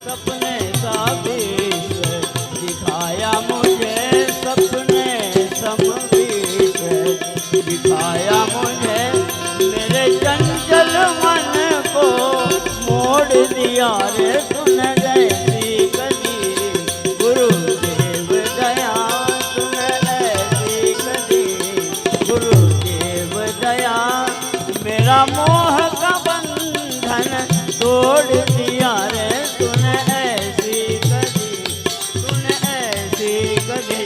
सपने का विश्व दिखाया मुझे, सपने सम विश्व दिखाया मुझे, मेरे चंचल मन को मोड़ दिया रे तूने जैसी कदी गुरुदेव दया, तूने ऐसी कदी गुरुदेव दया, मेरा मोह का बंधन तोड़ दिया रे तूने ऐसी कदी, तूने ऐसी कदी।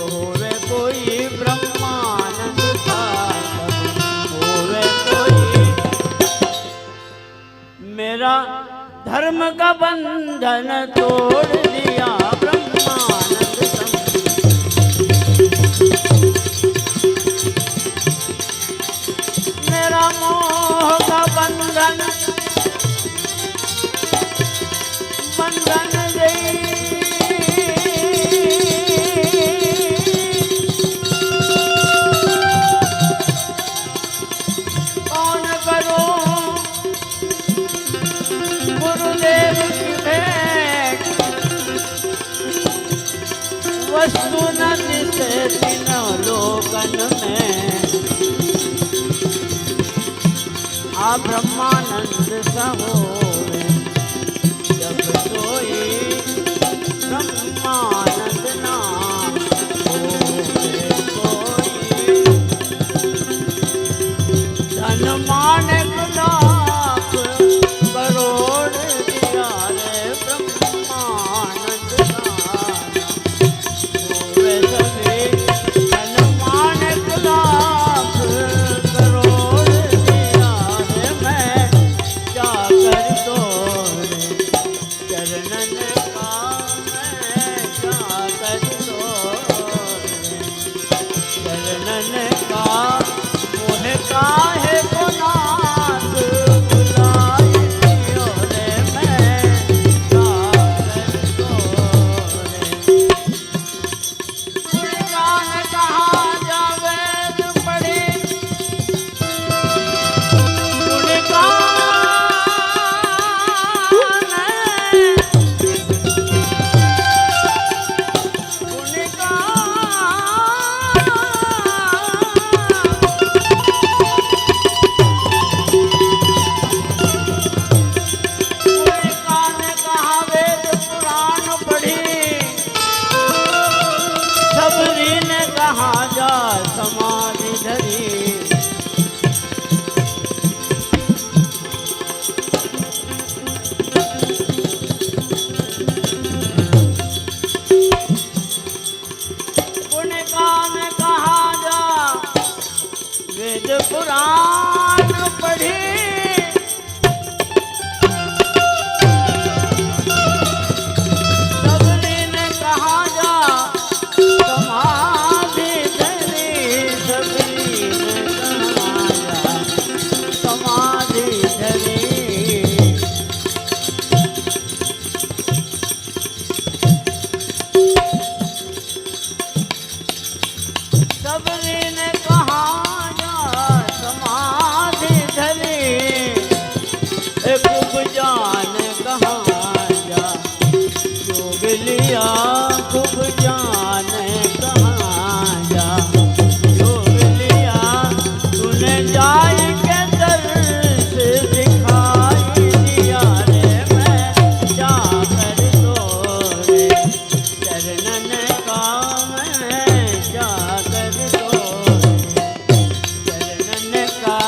होवे कोई ब्रह्मानंद सा होवे कोई। मेरा धर्म का बंधन तोड़ दिया ब्रह्मानंद सा। मेरा मोह का बंधन कौन करो गुरुदेव की भेंट वस्तु न दिसे तीनों लोकन में। आ ब्रह्मानंद सहोवे जब सोई ब्रह्मानंद नाम होवे कोई। धन मानक लाख करोड़ दिया रे ब्रह्मानंद नाम होवे सभी। धन मानक लाख करोड़ दिया रे मैं जाकर तोरे चरणन का मैं जाकर तोरे चरणन का। मोह काहे को नाथ बुलाए लियो रे मैं जाकर तोरे। गुणगान कहाँ जावेद पढ़ी समाधि धरी। गुणगान कहाँ जा वेद पुराण पढ़ी। सबरी ने कहाँ जा समाधि धरी। सबरी ने कहाँ जा समाधि धरी। सबरी ने कहाँ जा समाधि धरी। एक जान कहाँ जा जोग लिया खूब जान कहाँ जा जोग लिया। तूने जाई के दर्श दिखाई दिया रे मैं जाकर तोरे चरणन का मैं जाकर तोरे चरणन का।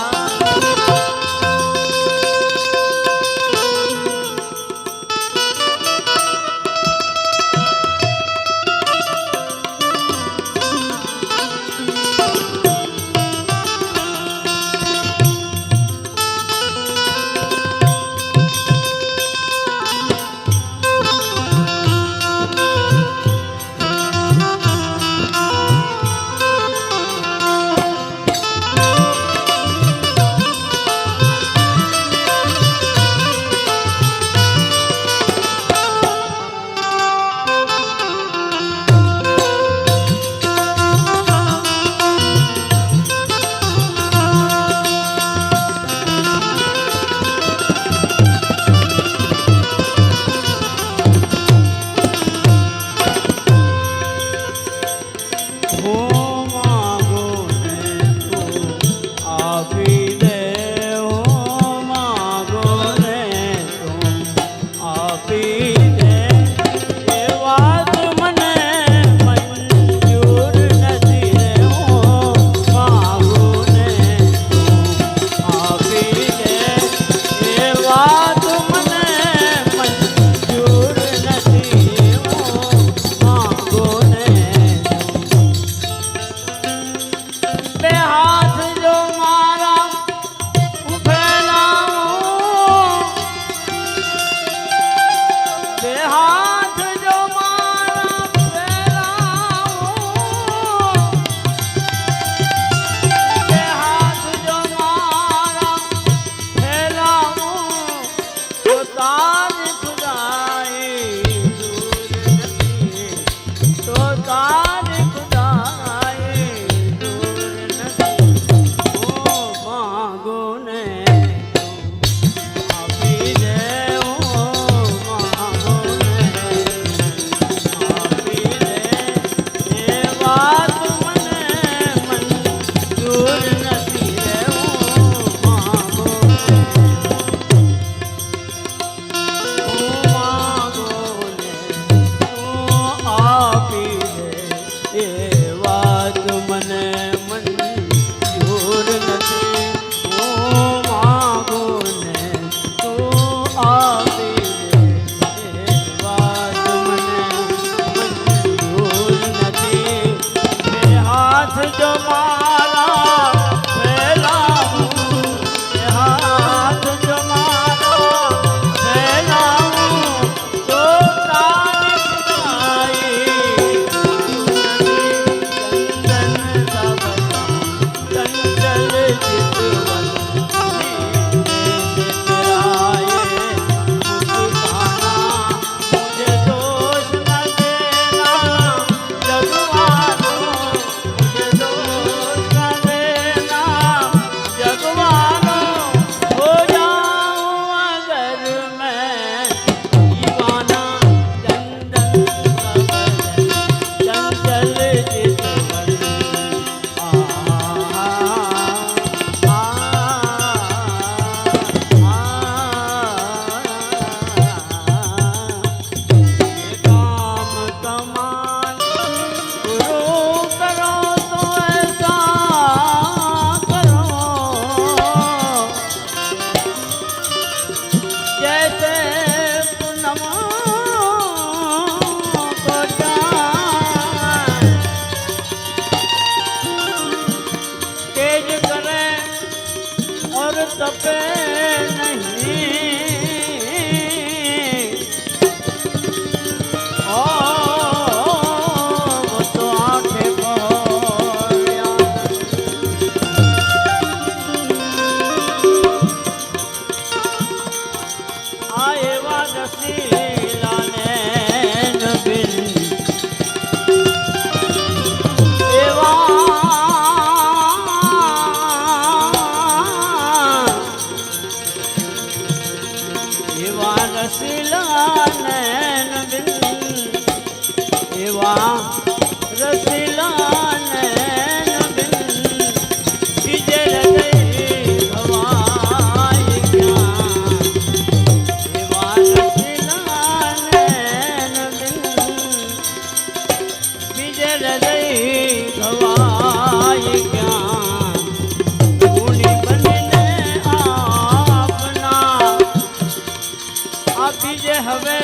बीजे हवे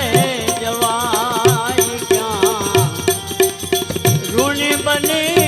जवाई क्या ऋणी बनी